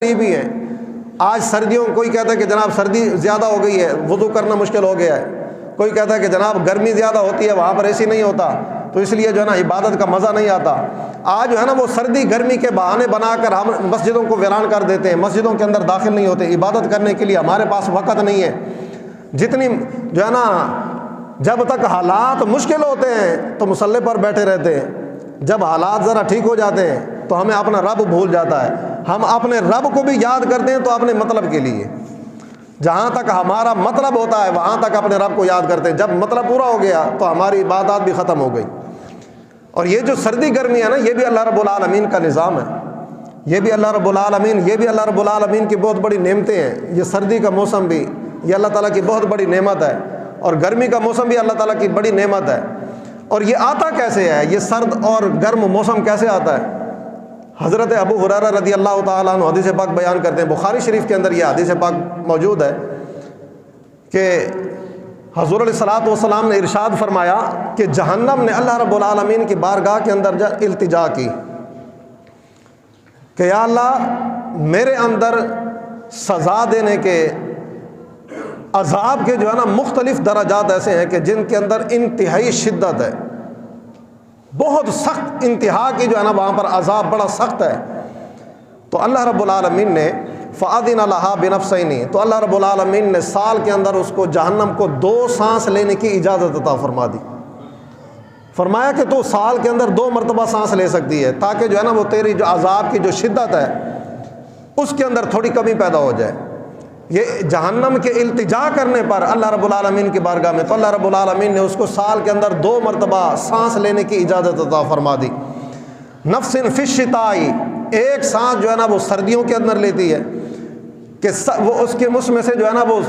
بھی ہیں۔ آج سردیوں کوئی کہتا ہے کہ جناب سردی زیادہ ہو گئی ہے، وضو کرنا مشکل ہو گیا ہے، کوئی کہتا ہے کہ جناب گرمی زیادہ ہوتی ہے، وہاں پر اے سی نہیں ہوتا تو اس لیے جو ہے نا عبادت کا مزہ نہیں آتا۔ آج جو ہے نا وہ سردی گرمی کے بہانے بنا کر ہم مسجدوں کو ویران کر دیتے ہیں، مسجدوں کے اندر داخل نہیں ہوتے، عبادت کرنے کے لیے ہمارے پاس وقت نہیں ہے۔ جتنی جو ہے نا جب تک حالات مشکل ہوتے ہیں تو مصلی پر بیٹھے رہتے ہیں، جب حالات ذرا ٹھیک ہو جاتے ہیں تو ہمیں اپنا رب بھول جاتا ہے۔ ہم اپنے رب کو بھی یاد کرتے ہیں تو اپنے مطلب کے لیے، جہاں تک ہمارا مطلب ہوتا ہے وہاں تک اپنے رب کو یاد کرتے ہیں، جب مطلب پورا ہو گیا تو ہماری عبادات بھی ختم ہو گئی۔ اور یہ جو سردی گرمی ہے نا، یہ بھی اللہ رب العالمین کا نظام ہے، یہ بھی اللہ رب العالمین کی بہت بڑی نعمتیں ہیں۔ یہ سردی کا موسم بھی یہ اللہ تعالیٰ کی بہت بڑی نعمت ہے، اور گرمی کا موسم بھی اللہ تعالیٰ کی بڑی نعمت ہے۔ اور یہ آتا کیسے ہے؟ یہ سرد اور گرم موسم کیسے آتا ہے؟ حضرت ابو ہریرہ رضی اللہ تعالیٰ عنہ حدیث پاک بیان کرتے ہیں، بخاری شریف کے اندر یہ حدیث پاک موجود ہے کہ حضور علیہ الصلوۃ والسلام نے ارشاد فرمایا کہ جہنم نے اللہ رب العالمین کی بارگاہ کے اندر التجا کی کہ یا اللہ میرے اندر سزا دینے کے، عذاب کے جو ہے نا مختلف درجات ایسے ہیں کہ جن کے اندر انتہائی شدت ہے، بہت سخت انتہا کی جو ہے نا وہاں پر عذاب بڑا سخت ہے۔ تو اللہ رب العالمین نے فَأَذِنَ لَهَا بِنَفْسَيْنِ، تو اللہ رب العالمین نے سال کے اندر اس کو جہنم کو 2 سانس لینے کی اجازت عطا فرما دی۔ فرمایا کہ تو سال کے اندر 2 مرتبہ سانس لے سکتی ہے، تاکہ جو ہے نا وہ تیری جو عذاب کی جو شدت ہے اس کے اندر تھوڑی کمی پیدا ہو جائے۔ یہ جہنم کے التجا کرنے پر اللہ رب العالمین کی بارگاہ میں، تو اللہ رب العالمین نے اس کو سال کے اندر 2 مرتبہ سانس لینے کی اجازت عطا فرما دی۔ نفس فی الشتاء، ایک سانس جو ہے نا وہ سردیوں کے اندر لیتی ہے کہ وہ اس میں سے جو ہے نا وہ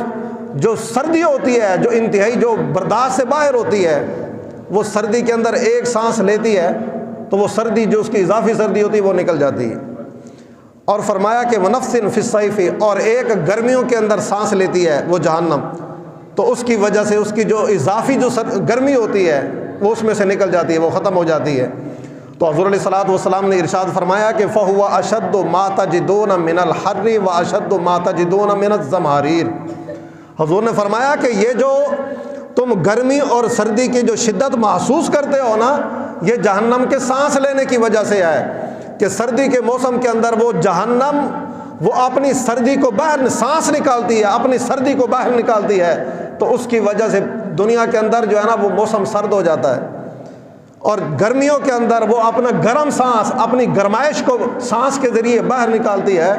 جو سردی ہوتی ہے، جو انتہائی جو برداشت سے باہر ہوتی ہے، وہ سردی کے اندر ایک سانس لیتی ہے تو وہ سردی جو اس کی اضافی سردی ہوتی ہے وہ نکل جاتی ہے۔ اور فرمایا کہ وَنَفْسٍ فِي الصَّيْفِ، اور ایک گرمیوں کے اندر سانس لیتی ہے وہ جہنم، تو اس کی وجہ سے اس کی جو اضافی جو گرمی ہوتی ہے وہ اس میں سے نکل جاتی ہے، وہ ختم ہو جاتی ہے۔ تو حضور علیہ الصلوۃ والسلام نے ارشاد فرمایا کہ فَهُوَ أَشَدُّ مَا تَجِدُونَ مِنَ الْحَرِّ وَأَشَدُّ مَا تَجِدُونَ مِنَ الزَّمْهَرِيرِ، حضور نے فرمایا کہ یہ جو تم گرمی اور سردی کی جو شدت محسوس کرتے ہو نا، یہ جہنم کے سانس لینے کی وجہ سے ہے کہ سردی کے موسم کے اندر وہ جہنم وہ اپنی سردی کو باہر سانس نکالتی ہے، اپنی سردی کو باہر نکالتی ہے، تو اس کی وجہ سے دنیا کے اندر جو ہے نا وہ موسم سرد ہو جاتا ہے، اور گرمیوں کے اندر وہ اپنا گرم سانس اپنی گرمائش کو سانس کے ذریعے باہر نکالتی ہے،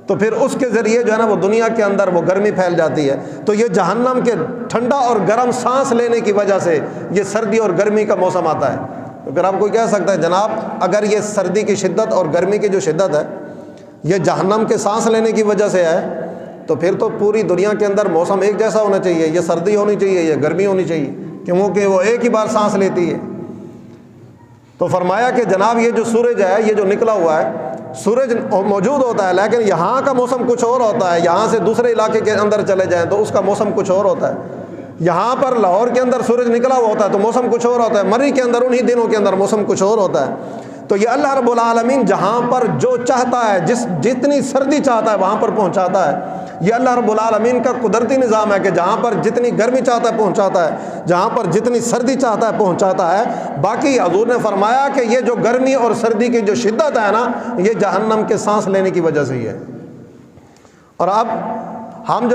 تو پھر اس کے ذریعے جو ہے نا وہ دنیا کے اندر وہ گرمی پھیل جاتی ہے۔ تو یہ جہنم کے ٹھنڈا اور گرم سانس لینے کی وجہ سے یہ سردی اور گرمی کا موسم آتا ہے۔ تو پھر آپ کوئی کہہ سکتا ہے جناب اگر یہ سردی کی شدت اور گرمی کی جو شدت ہے یہ جہنم کے سانس لینے کی وجہ سے ہے، تو پھر تو پوری دنیا کے اندر موسم ایک جیسا ہونا چاہیے، یہ سردی ہونی چاہیے، یہ گرمی ہونی چاہیے، کیونکہ وہ ایک ہی بار سانس لیتی ہے۔ تو فرمایا کہ جناب یہ جو سورج ہے، یہ جو نکلا ہوا ہے، سورج موجود ہوتا ہے لیکن یہاں کا موسم کچھ اور ہوتا ہے، یہاں سے دوسرے علاقے کے اندر چلے جائیں تو اس کا موسم کچھ اور ہوتا ہے۔ یہاں پر لاہور کے اندر سورج نکلا ہوا ہوتا ہے تو موسم کچھ اور ہوتا ہے، مری کے اندر انہی دنوں کے اندر موسم کچھ اور ہوتا ہے۔ تو یہ اللہ رب العالمین جہاں پر جو چاہتا ہے، جتنی سردی چاہتا ہے وہاں پر پہنچاتا ہے۔ یہ اللہ رب العالمین کا قدرتی نظام ہے کہ جہاں پر جتنی گرمی چاہتا ہے پہنچاتا ہے، جہاں پر جتنی سردی چاہتا ہے پہنچاتا ہے۔ باقی حضور نے فرمایا کہ یہ جو گرمی اور سردی کی جو شدت ہے نا، یہ جہنم کے سانس لینے کی وجہ سے ہی ہے۔ اور اب ہم جو